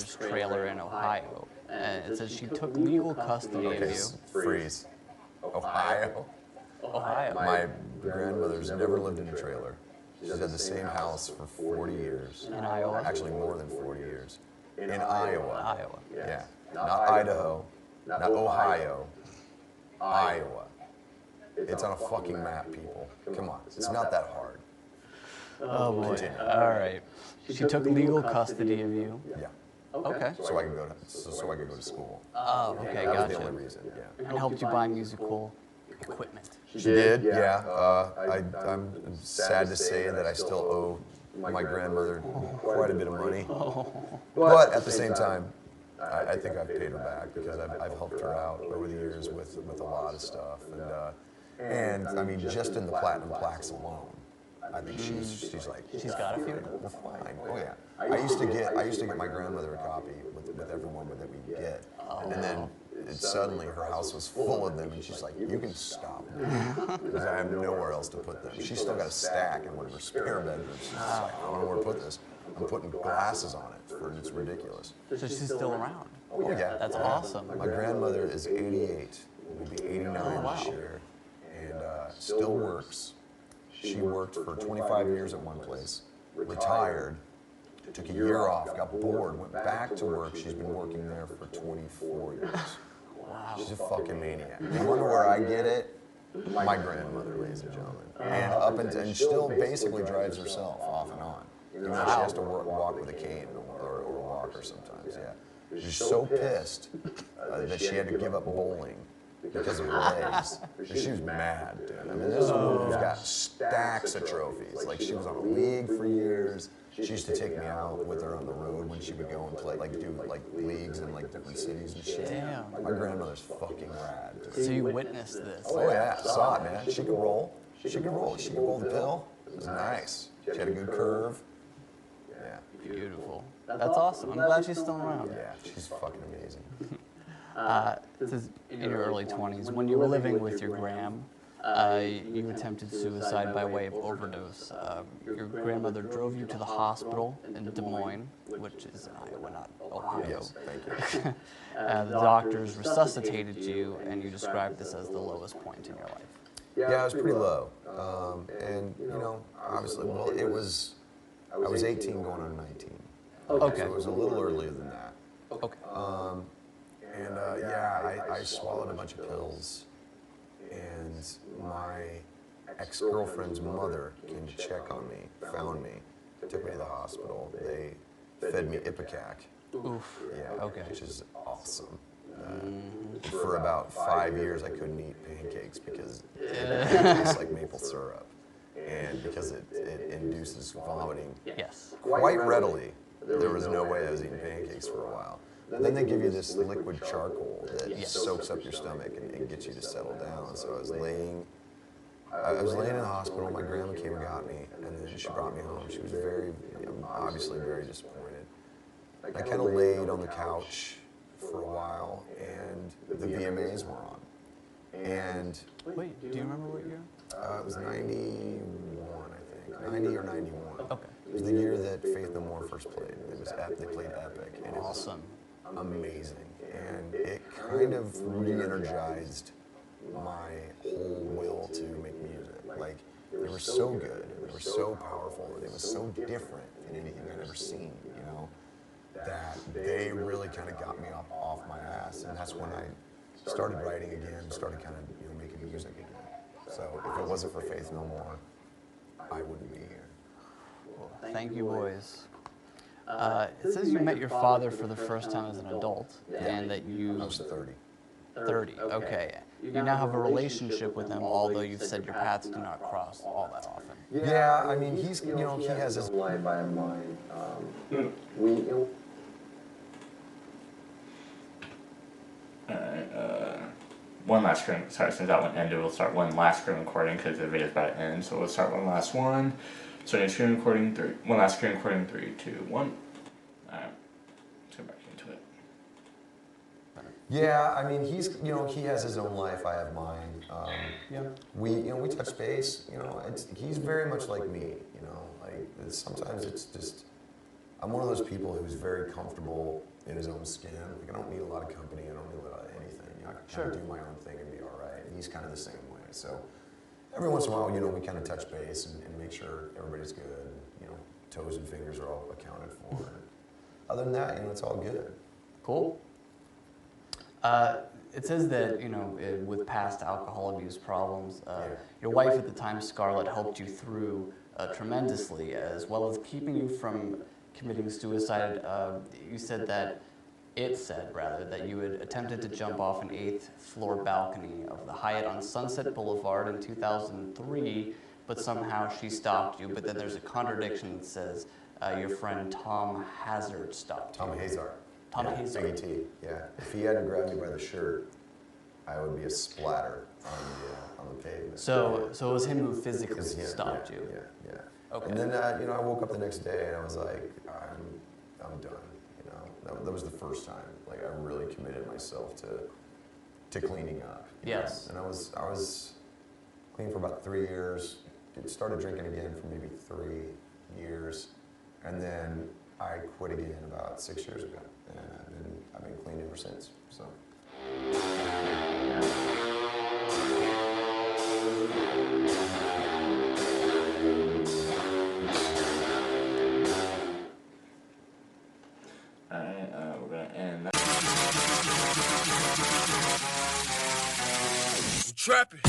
trailer in Ohio. And it says she took legal custody of you. Freeze. Ohio? Ohio. My grandmother's never lived in a trailer. She's had the same house for 40 years. In Iowa? Actually, more than 40 years. In Iowa. Iowa. Yeah. Not Idaho, not Ohio, Iowa. It's on a fucking map, people. Come on, it's not that hard. Oh boy. Continue. All right. She took legal custody of you. Yeah. Okay. So I could go to school. Oh, okay, That was the gotcha. only reason. Yeah. And helped you buy musical equipment. She did. Yeah. I'm sad to say that I still owe my grandmother quite a bit of money, but at the same time, I think I've paid her back because I've helped her out over the years with a lot of stuff, and I mean just in the platinum plaques alone, I think she's like She's got a few. we're fine. Oh yeah. I used to get my grandmother a copy with every one that we get, and then suddenly her house was full of them, and she's like, you can stop now, because I have nowhere else to put them. She's still got a stack in one of her spare bedrooms. She's like, I don't know where to put this. I'm putting glasses on it, it's ridiculous. So she's still around. Oh yeah. That's awesome. My grandmother is 88, will be 89 this year, and still works. She worked for 25 years at one place, retired, took a year off, got bored, went back to work. She's been working there for 24 years. Wow. She's a fucking maniac. You wonder where I get it? My grandmother, ladies and gentlemen. And still basically drives herself off and on. You know, she has to walk with a cane or a walker sometimes, yeah. She's so pissed that she had to give up bowling because of her legs. She was mad, dude. I mean, this is a woman who's got stacks of trophies. Like, she was on a league for years. She used to take me out with her on the road when she would go and play, do leagues in different cities and shit. Damn. My grandmother's fucking rad, dude. So you witnessed this. Oh yeah, saw it, man. She could roll. She could roll. She could roll the pill. It was nice. She had a good curve. Yeah. Beautiful. That's awesome. I'm glad she's still around. Yeah, she's fucking amazing. This is in your early 20s. When you were living with your gram, you attempted suicide by way of overdose. Your grandmother drove you to the hospital in Des Moines, which is in Iowa, not Ohio. Yes, thank you. The doctors resuscitated you, and you described this as the lowest point in your life. Yeah, it was pretty low. And, you know, obviously, well, I was 18 going on 19. Okay. So it was a little earlier than that. Okay. I swallowed a bunch of pills, and my ex-girlfriend's mother came to check on me, found me, took me to the hospital. They fed me Ipecac. Oof. Yeah, Okay. which is awesome. For about 5 years, I couldn't eat pancakes because it tastes like maple syrup, and because it induces vomiting Yes. quite readily. There was no way I was eating pancakes for a while. Then they give you this liquid charcoal that soaks up your stomach and gets you to settle down. So I was laying in the hospital. My grandma came and got me, and then she brought me home. She was obviously very disappointed. I kind of laid on the couch for a while, and the VMAs were on. And Wait, do you remember what year? it was 91, I think, 90 or 91. Okay. It was the year that Faith No More first played. They played Epic, and it was Awesome. amazing. And it kind of re-energized my whole will to make music. Like, they were so good, they were so powerful, and it was so different than anything I'd ever seen, you know, that they really kind of got me off my ass. And that's when I started writing again, started kind of, making music again. So if it wasn't for Faith No More, I wouldn't be here. Well, thank you, boys. It says you met your father for the first time as an adult, and that you... I was 30. 30, okay. You now have a relationship with him, although you've said your paths do not cross all that often. Yeah, I mean, he has his life, I have mine. One last screen. Sorry, since that one ended, we'll start one last screen recording because the video's about to end. So we'll start one last one. Starting screen recording, one last screen recording, 3, 2, 1. Alright, let's go back into it. Yeah, I mean, he has his own life, I have mine. We touch base, he's very much like me, like, sometimes it's just, I'm one of those people who's very comfortable in his own skin. Like, I don't need a lot of company. I don't need a lot of anything. You know, I can kind of do my own thing and be all right. And he's kind of the same way. So every once in a while, you know, we kind of touch base and make sure everybody's good. And, you know, toes and fingers are all accounted for. And other than that, you know, it's all good. Cool. It says that, you know, with past alcohol abuse problems, your wife at the time, Scarlett, helped you through tremendously, as well as keeping you from committing suicide. You said that, that you had attempted to jump off an 8th floor balcony of the Hyatt on Sunset Boulevard in 2003, but somehow she stopped you. But then there's a contradiction that says your friend Tom Hazard stopped you. Tom Hazard. Tom Hazard. Biggie T, yeah. If he hadn't grabbed me by the shirt, I would be a splatter on the pavement. So it was him who physically stopped you. Yeah. Okay. And then you know, I woke up the next day and I was like, I'm done. You know, that was the first time like I really committed myself to cleaning up. Yes. And I was clean for about 3 years. Started drinking again for maybe 3 years, and then I quit again about 6 years ago, and I've been clean ever since. So. Alright, we're gonna end that. Trapping.